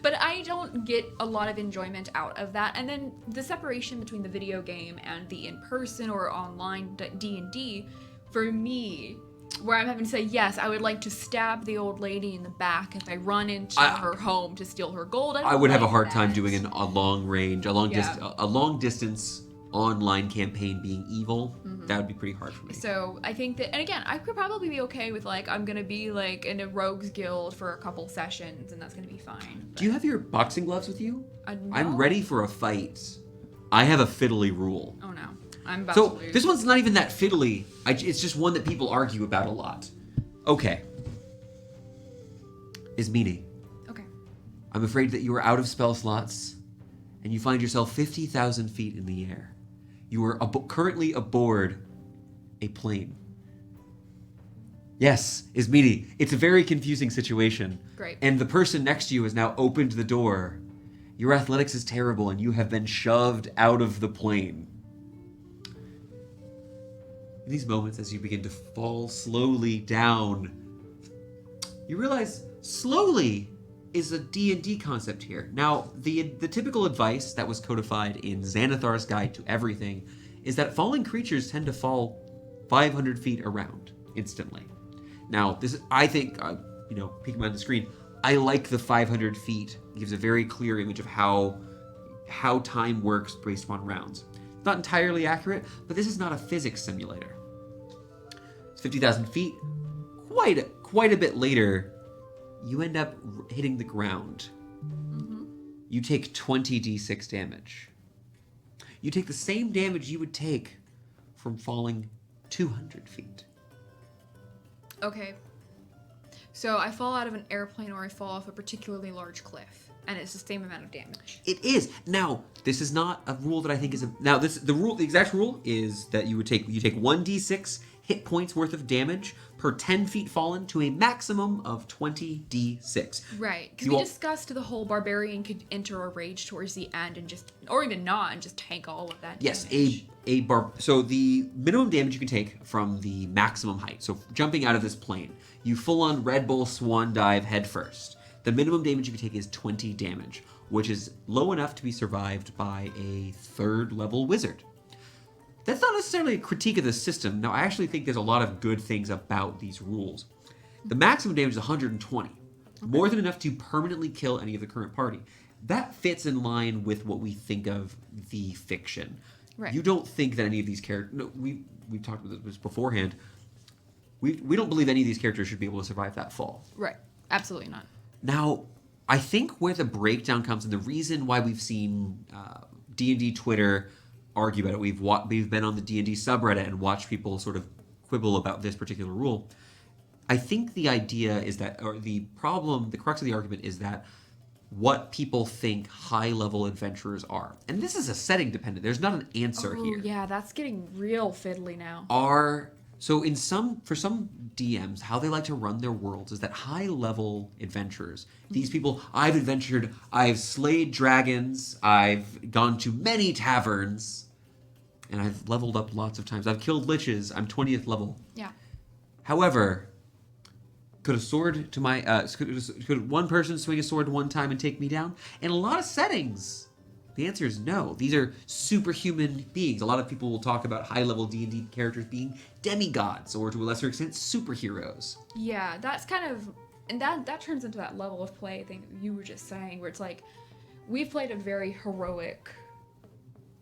But I don't get a lot of enjoyment out of that. And then the separation between the video game and the in-person or online D&D, for me, where I'm having to say, yes, I would like to stab the old lady in the back if I run into her home to steal her gold. I would have a hard time doing a long distance online campaign being evil. Mm-hmm. That would be pretty hard for me. So I think that, and again, I could probably be okay with, like, I'm going to be, like, in a rogues guild for a couple sessions, and that's going to be fine. But... Do you have your boxing gloves with you? No. I'm ready for a fight. I have a fiddly rule. Oh, no. I'm about to lose. This one's not even that fiddly. It's just one that people argue about a lot. Okay. Ismini. Okay. I'm afraid that you are out of spell slots, and you find yourself 50,000 feet in the air. You are currently aboard a plane. Yes, Ismini. It's a very confusing situation. Great. And the person next to you has now opened the door. Your athletics is terrible, and you have been shoved out of the plane. In these moments, as you begin to fall slowly down, you realize slowly is a D&D concept here. Now, the typical advice that was codified in Xanathar's Guide to Everything is that falling creatures tend to fall 500 feet around instantly. Now, this is, I think, peeking behind the screen, I like the 500 feet. It gives a very clear image of how time works based upon rounds. It's not entirely accurate, but this is not a physics simulator. It's 50,000 feet. Quite a bit later, you end up hitting the ground. Mm-hmm. You take 20d6 damage. You take the same damage you would take from falling 200 feet. Okay. So I fall out of an airplane or I fall off a particularly large cliff, and it's the same amount of damage. It is. Now, this is not a rule that I think is the exact rule is that you take 1d6 hit points worth of damage per 10 feet fallen to a maximum of 20d6. Right, because we discussed the whole barbarian could enter a rage towards the end and just, or even not, and just tank all of that Yes, damage. so the minimum damage you can take from the maximum height. So jumping out of this plane, you full on Red Bull swan dive head first. The minimum damage you can take is 20 damage, which is low enough to be survived by a 3rd level wizard. That's not necessarily a critique of the system. No, I actually think there's a lot of good things about these rules. The maximum damage is 120. More than enough to permanently kill any of the current party. That fits in line with what we think of the fiction. Right. You don't think that any of these characters... No, we've talked about this beforehand. We don't believe any of these characters should be able to survive that fall. Right. Absolutely not. Now, I think where the breakdown comes, and the reason why we've seen D&D Twitter argue about it, we've been on the D&D subreddit and watched people sort of quibble about this particular rule. I think the idea is that, or the crux of the argument is that what people think high-level adventurers are. And this is a setting dependent. There's not an answer here. Yeah, that's getting real fiddly now. So for some DMs, how they like to run their worlds is that high-level adventurers, these people, I've slayed dragons, I've gone to many taverns, and I've leveled up lots of times. I've killed liches, I'm 20th level. Yeah. However, could one person swing a sword one time and take me down? In a lot of settings, the answer is no. These are superhuman beings. A lot of people will talk about high-level D&D characters being demigods, or to a lesser extent, superheroes. Yeah, that's kind of... And that turns into that level of play thing that you were just saying, where it's like, we've played a very heroic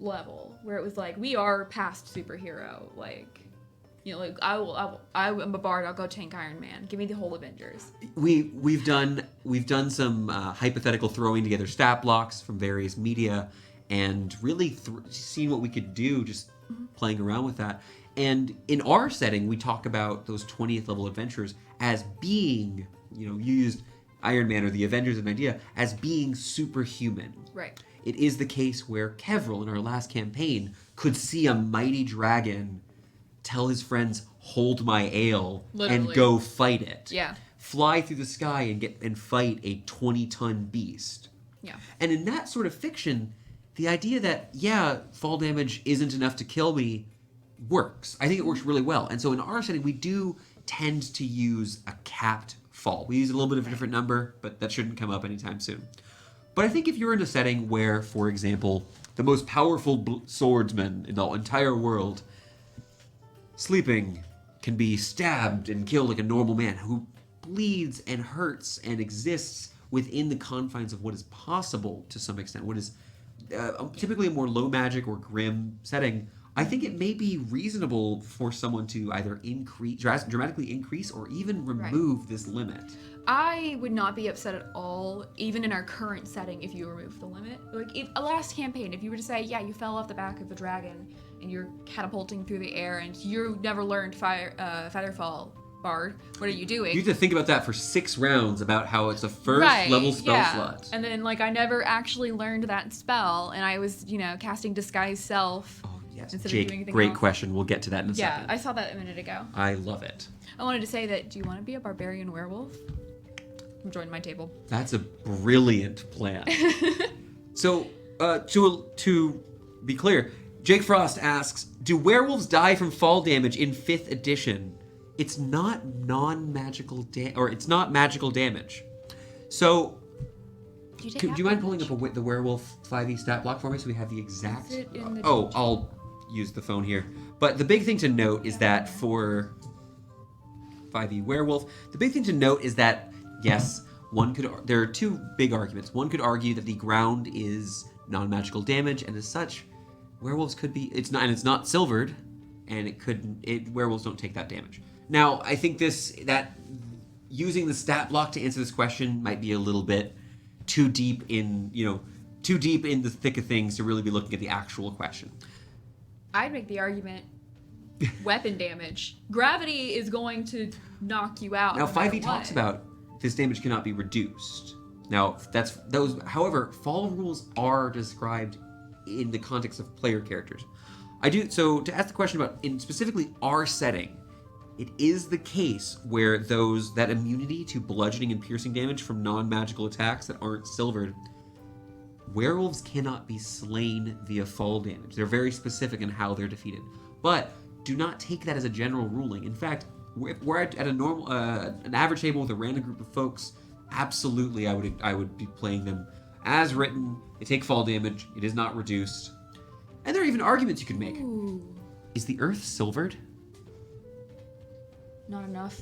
level, where it was like, we are past superhero. Like, you know, like, I'm a bard, I'll go tank Iron Man. Give me the whole Avengers. We've done some hypothetical throwing together stat blocks from various media, and really seeing what we could do, just playing around with that. And in our setting, we talk about those 20th level adventurers as being, you used Iron Man or the Avengers as an idea, as being superhuman. Right. It is the case where Kevril in our last campaign could see a mighty dragon, tell his friends, hold my ale, Literally. and go fight it. Yeah. Fly through the sky and fight a 20-ton beast. Yeah. And in that sort of fiction, the idea that, fall damage isn't enough to kill me works. I think it works really well. And so in our setting, we do tend to use a capped fall. We use a little bit of a different number, but that shouldn't come up anytime soon. But I think if you're in a setting where, for example, the most powerful swordsman in the entire world, sleeping, can be stabbed and killed like a normal man, who bleeds and hurts and exists within the confines of what is possible to some extent, what is typically a more low magic or grim setting, I think it may be reasonable for someone to either dramatically increase or even remove this limit. I would not be upset at all, even in our current setting, if you remove the limit. Like, if a last campaign, if you were to say, you fell off the back of a dragon, and you're catapulting through the air, and you never learned Featherfall, Bard, what are you doing? You have to think about that for 6 rounds, about how it's a first level spell slot. And then, I never actually learned that spell, and I was, casting Disguise Self. Oh, yes. Instead Jake, of doing anything great else. question. We'll get to that in a second. Yeah, I saw that a minute ago. I love it. I wanted to say that, do you want to be a barbarian werewolf? Join my table. That's a brilliant plan. So, to be clear, Jake Frost asks, do werewolves die from fall damage in 5th edition? It's not non-magical it's not magical damage. So, do you mind pulling up the werewolf 5e stat block for me so we have the exact... Is it in the I'll use the phone here. But the big thing to note is that for 5e werewolf, the big thing to note is that, yes, there are 2 big arguments. One could argue that the ground is non-magical damage, and as such, werewolves could be... It's not silvered, and werewolves don't take that damage. Now, I think that using the stat block to answer this question might be a little bit too deep in the thick of things to really be looking at the actual question. I'd make the argument weapon damage. Gravity is going to knock you out. Now, no matter 5e talks about this damage cannot be reduced. Now, however, fall rules are described in the context of player characters. So to ask the question about, in specifically our setting, it is the case where that immunity to bludgeoning and piercing damage from non-magical attacks that aren't silvered, werewolves cannot be slain via fall damage. They're very specific in how they're defeated. But do not take that as a general ruling. In fact, we're at a normal, an average table with a random group of folks. Absolutely, I would be playing them as written. They take fall damage. It is not reduced. And there are even arguments you can make. Ooh. Is the earth silvered? Not enough.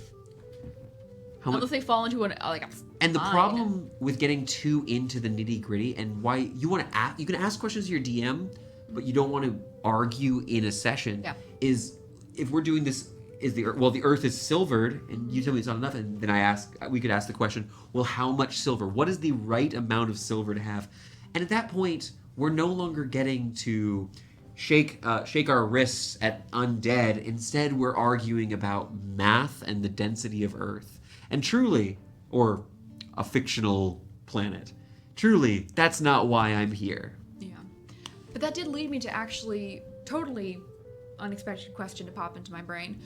Unless they fall into And the problem with getting too into the nitty gritty and why you want to you can ask questions to your DM, but you don't want to argue in a session. Yeah. Is if we're doing this, the earth is silvered, and you tell me it's not enough, and then we could ask the question, well, how much silver? What is the right amount of silver to have? And at that point, we're no longer getting to shake our wrists at undead. Instead, we're arguing about math and the density of Earth. And truly, or a fictional planet, truly, that's not why I'm here. Yeah. But that did lead me to actually totally unexpected question to pop into my brain.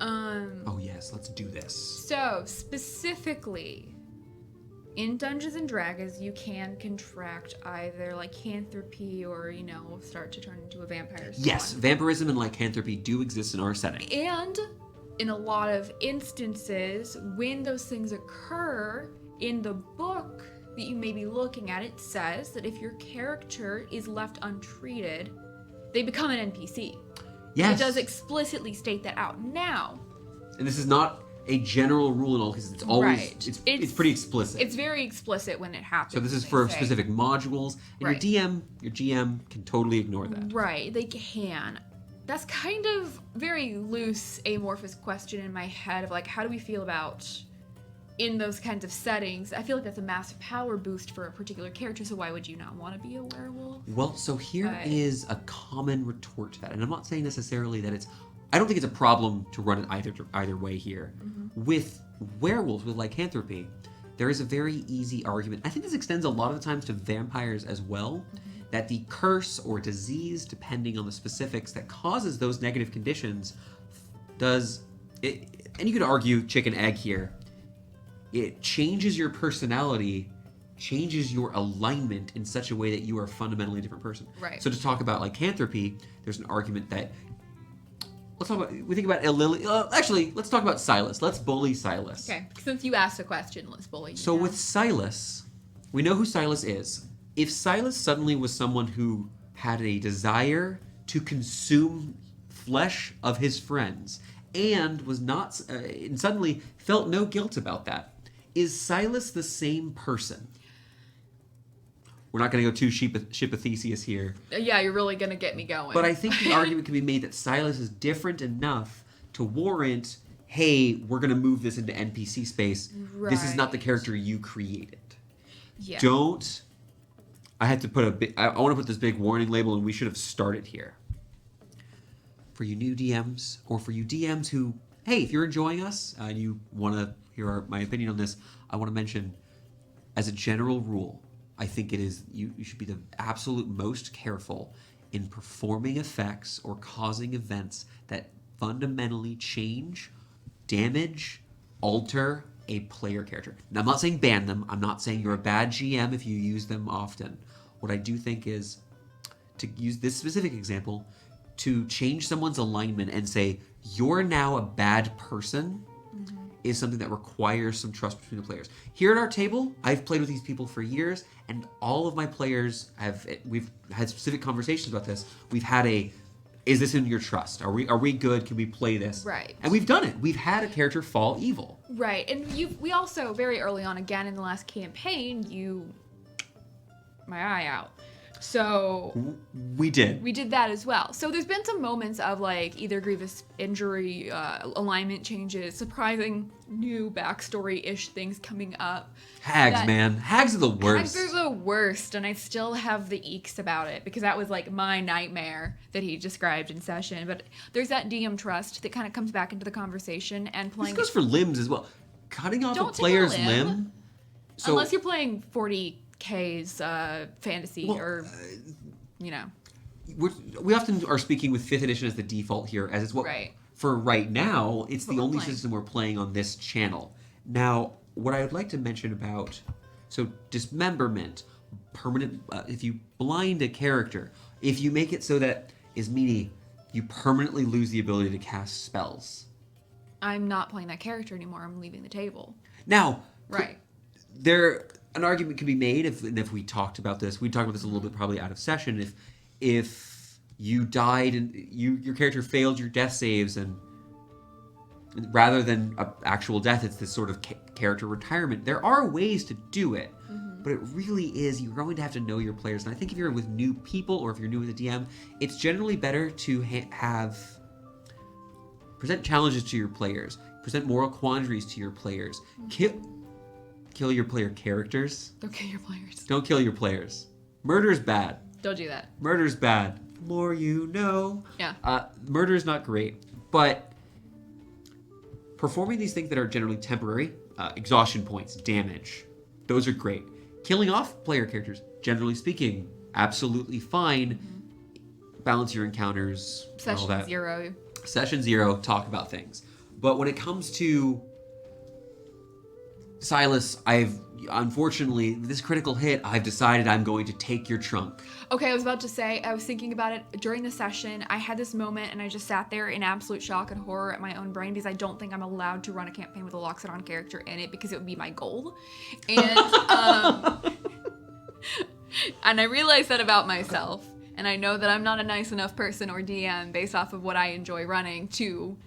Oh yes, let's do this. So, specifically, in Dungeons and Dragons, you can contract either lycanthropy or, start to turn into a vampire. Yes, vampirism and lycanthropy do exist in our setting. And in a lot of instances, when those things occur, in the book that you may be looking at, it says that if your character is left untreated, they become an NPC. Yes. It does explicitly state that out. Now, and this is not a general rule at all, because it's always right. it's pretty explicit. It's very explicit when it happens. So this is for specific modules, and right. your GM can totally ignore that. Right, they can. That's kind of very loose, amorphous question in my head of how do we feel about in those kinds of settings? I feel like that's a massive power boost for a particular character, so why would you not want to be a werewolf? Well, so here is a common retort to that, and I'm not saying necessarily that I don't think it's a problem to run it either way here. Mm-hmm. With werewolves, with lycanthropy, there is a very easy argument. I think this extends a lot of the times to vampires as well, that the curse or disease, depending on the specifics, that causes those negative conditions and you could argue chicken egg here, it changes your personality, changes your alignment in such a way that you are a fundamentally different person. Right. So to talk about lycanthropy, there's an argument that let's talk about Silas. Let's bully Silas. Okay, since you asked the question, let's bully you. So with Silas, we know who Silas is. If Silas suddenly was someone who had a desire to consume flesh of his friends and was not, and suddenly felt no guilt about that, is Silas the same person? We're not going to go too Theseus here. Yeah, you're really going to get me going. But I think the argument can be made that Silas is different enough to warrant, hey, we're going to move this into NPC space. Right. This is not the character you created. Yeah. I had to put I want to put this big warning label, and we should have started here. For you new DMs, or for you DMs who, hey, if you're enjoying us and you want to hear my opinion on this, I want to mention, as a general rule, I think it is you should be the absolute most careful in performing effects or causing events that fundamentally change, damage, alter a player character. Now, I'm not saying ban them. I'm not saying you're a bad GM if you use them often. What I do think is, to use this specific example, to change someone's alignment and say, you're now a bad person, is something that requires some trust between the players. Here at our table, I've played with these people for years, and all of my players we've had specific conversations about this. We've had is this in your trust? Are we good? Can we play this? Right. And we've done it. We've had a character fall evil. Right. And we also, very early on, again in the last campaign, my eye out. So we did that as well. So there's been some moments of like either grievous injury, alignment changes, surprising new backstory-ish things coming up. Hags, man. Hags are the worst. Hags are the worst, and I still have the eeks about it because that was like my nightmare that he described in session. But there's that DM trust that kind of comes back into the conversation and playing. This goes for limbs as well. Cutting off a player's limb. So, unless you're playing 40K's fantasy or, you know. We often are speaking with 5th edition as the default here, as it's what for right now. It's the only system we're playing on this channel. Now, what I would like to mention about dismemberment, permanent. If you blind a character, if you make it so that Ismini, you permanently lose the ability to cast spells. I'm not playing that character anymore. I'm leaving the table. Now, an argument could be made if we talked about this. We talked about this a little bit probably out of session. If you died and your character failed your death saves, and rather than an actual death, it's this sort of character retirement. There are ways to do it, but it really is you're going to have to know your players. And I think if you're with new people or if you're new with a DM, it's generally better to present challenges to your players, present moral quandaries to your players. Kill your player characters. Don't kill your players. Don't kill your players. Murder's bad. Don't do that. Murder's bad. The more you know. Yeah. Murder's not great. But performing these things that are generally temporary, exhaustion points, damage, those are great. Killing off player characters, generally speaking, absolutely fine. Balance your encounters. Session 0. Session 0, talk about things. But when it comes to Silas, unfortunately, this critical hit, I've decided I'm going to take your trunk. Okay, I was about to say, I was thinking about it during the session. I had this moment and I just sat there in absolute shock and horror at my own brain because I don't think I'm allowed to run a campaign with a Loxodon character in it because it would be my goal. And, and I realized that about myself. And I know that I'm not a nice enough person or DM based off of what I enjoy running to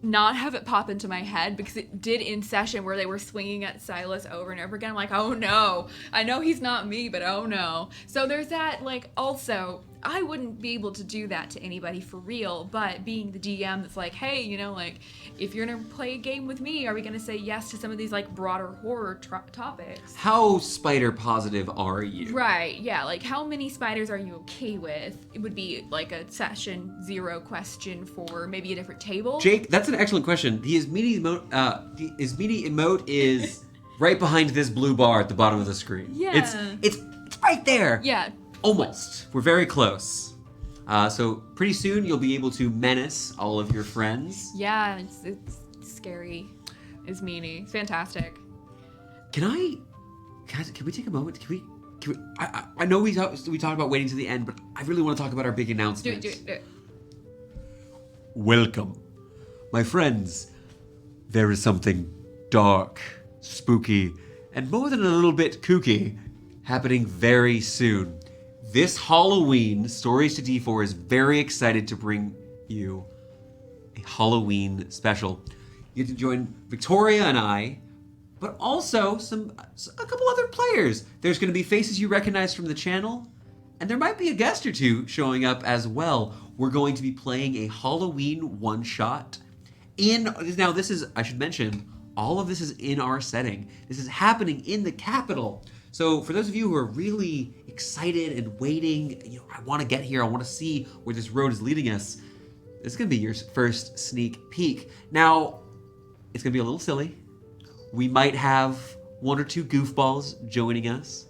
not have it pop into my head, because it did in session where they were swinging at Silas over and over again. I'm like, oh no, I know he's not me, but oh no. So there's that, like, also, I wouldn't be able to do that to anybody for real, but being the DM that's like, hey, you know, like, if you're gonna play a game with me, are we gonna say yes to some of these, like, broader horror topics? How spider positive are you? Right, yeah, like, how many spiders are you okay with? It would be, like, a session 0 question for maybe a different table. Jake, that's an excellent question. The Ismini emote is right behind this blue bar at the bottom of the screen. Yeah. It's right there. Yeah. Almost. We're very close. So pretty soon you'll be able to menace all of your friends. Yeah, it's scary. It's meanie. It's fantastic. Can we take a moment? Can we? I know we talked about waiting to the end, but I really want to talk about our big announcement. Do it. Welcome, my friends. There is something dark, spooky, and more than a little bit kooky happening very soon. This Halloween, Stories to D4 is very excited to bring you a Halloween special. You get to join Victoria and I, but also a couple other players. There's going to be faces you recognize from the channel, and there might be a guest or two showing up as well. We're going to be playing a Halloween one-shot. Now this is, I should mention, all of this is in our setting. This is happening in the capital. So for those of you who are really excited and waiting, I want to get here, I want to see where this road is leading us, this is going to be your first sneak peek. Now, it's going to be a little silly. We might have one or two goofballs joining us.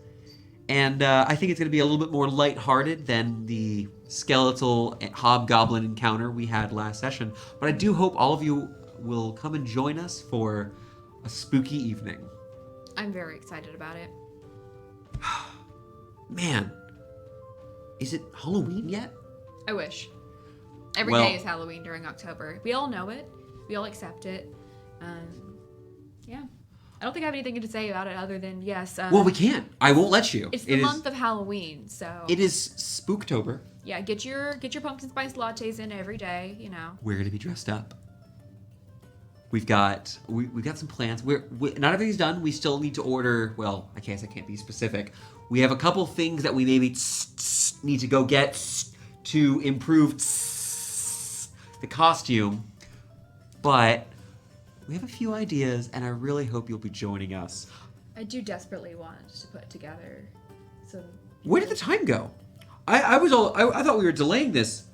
And I think it's going to be a little bit more lighthearted than the skeletal hobgoblin encounter we had last session. But I do hope all of you will come and join us for a spooky evening. I'm very excited about it. Man, is it Halloween yet? I wish. Every day is Halloween during October. We all know it. We all accept it. Yeah. I don't think I have anything to say about it other than, yes. Well, we can't. I won't let you. It's the month of Halloween, so. It is Spooktober. Yeah, get your pumpkin spice lattes in every day, We're going to be dressed up. we've got some plans. Not everything's done. We still need to order. Well, I guess I can't be specific. We have a couple things that we maybe need to go get to improve the costume, but we have a few ideas, and I really hope you'll be joining us. I do desperately want to put together some. Where did the time go? I thought we were delaying this.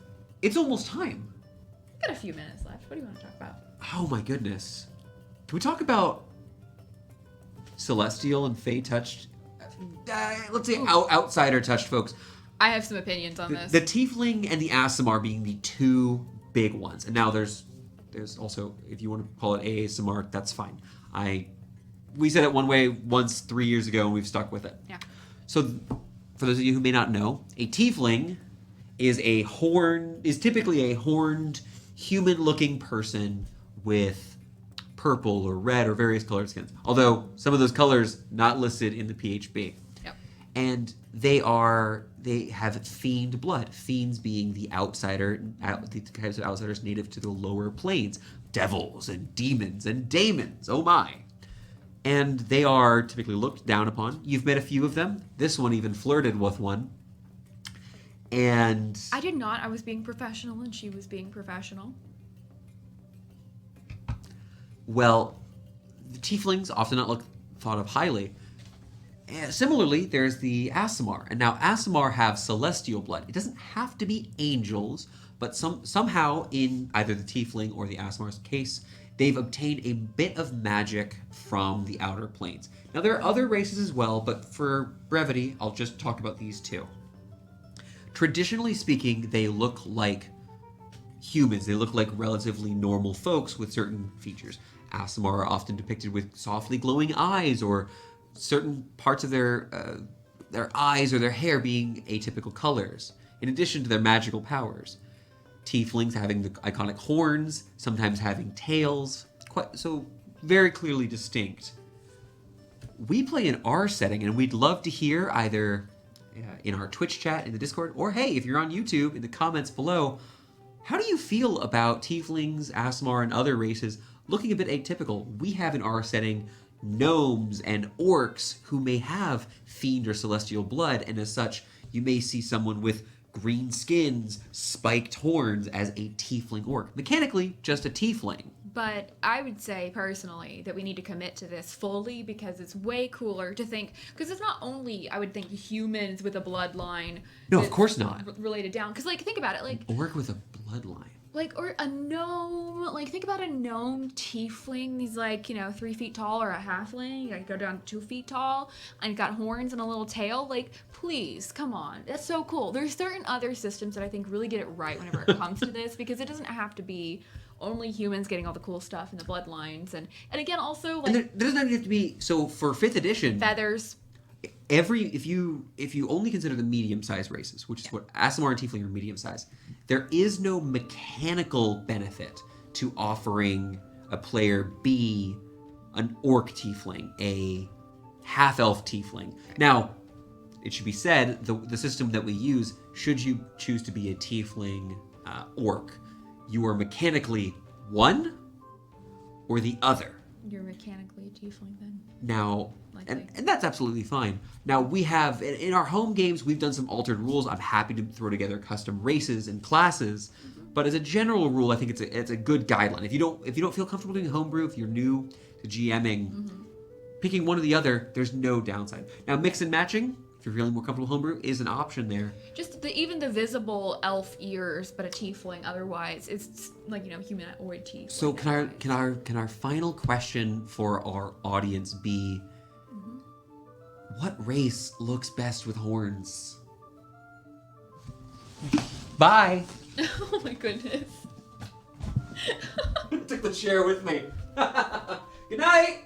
It's almost time. Got a few minutes left. What do you want to talk about? Oh my goodness. Can we talk about celestial and fey touched? Let's say outsider touched folks. I have some opinions on this. The Tiefling and the Aasimar being the two big ones. And now there's also, if you want to call it Aasimar, that's fine. We said it one way once 3 years ago, and we've stuck with it. Yeah. So, for those of you who may not know, a Tiefling is typically a horned, human-looking person with purple or red or various colored skins. Although some of those colors not listed in the PHB. Yep. And they have fiend blood. Fiends being the types of outsiders native to the lower planes. Devils and demons and daemons. Oh my. And they are typically looked down upon. You've met a few of them. This one even flirted with one. And I did not. I was being professional and she was being professional. Well, the Tieflings often not thought of highly. Similarly, there's the Aasimar. And now Aasimar have celestial blood. It doesn't have to be angels, but somehow in either the Tiefling or the Aasimar's case, they've obtained a bit of magic from the outer planes. Now, there are other races as well, but for brevity, I'll just talk about these two. Traditionally speaking, they look like humans. They look like relatively normal folks with certain features. Aasimar are often depicted with softly glowing eyes, or certain parts of their eyes or their hair being atypical colors, in addition to their magical powers. Tieflings having the iconic horns, sometimes having tails, so very clearly distinct. We play in our setting, and we'd love to hear either in our Twitch chat, in the Discord, or hey, if you're on YouTube, in the comments below, how do you feel about Tieflings, Aasimar, and other races looking a bit atypical? We have in our setting gnomes and orcs who may have fiend or celestial blood, and as such, you may see someone with green skins, spiked horns as a tiefling orc. Mechanically, just a tiefling. But I would say, personally, that we need to commit to this fully, because it's way cooler to think, because it's not only, I would think, humans with a bloodline. No, of course not. Related down. Because, think about it. An orc with a bloodline. Or a gnome, think about a gnome tiefling. He's 3 feet tall, or a halfling. Go down 2 feet tall, and got horns and a little tail. Please, come on. That's so cool. There's certain other systems that I think really get it right whenever it comes to this, because it doesn't have to be only humans getting all the cool stuff in the bloodlines. And again, also, and there doesn't have to be, so for 5th edition... feathers. If you only consider the medium-sized races, which is what Aasimar and Tiefling are medium-sized, there is no mechanical benefit to offering a player be an orc tiefling, a half-elf tiefling. Now, it should be said, the system that we use, should you choose to be a tiefling orc, you are mechanically one or the other. You're mechanically a tiefling then. Now, and that's absolutely fine. Now, we have, in our home games, we've done some altered rules. I'm happy to throw together custom races and classes, but as a general rule, I think it's a good guideline. If you don't feel comfortable doing homebrew, if you're new to GMing, picking one or the other, there's no downside. Now, mix and matching, if you're feeling more comfortable homebrew, is an option there. Just even the visible elf ears, but a tiefling. Otherwise, it's humanoid tiefling. So can our final question for our audience be, what race looks best with horns? Bye. Oh my goodness. Took the chair with me. Good night.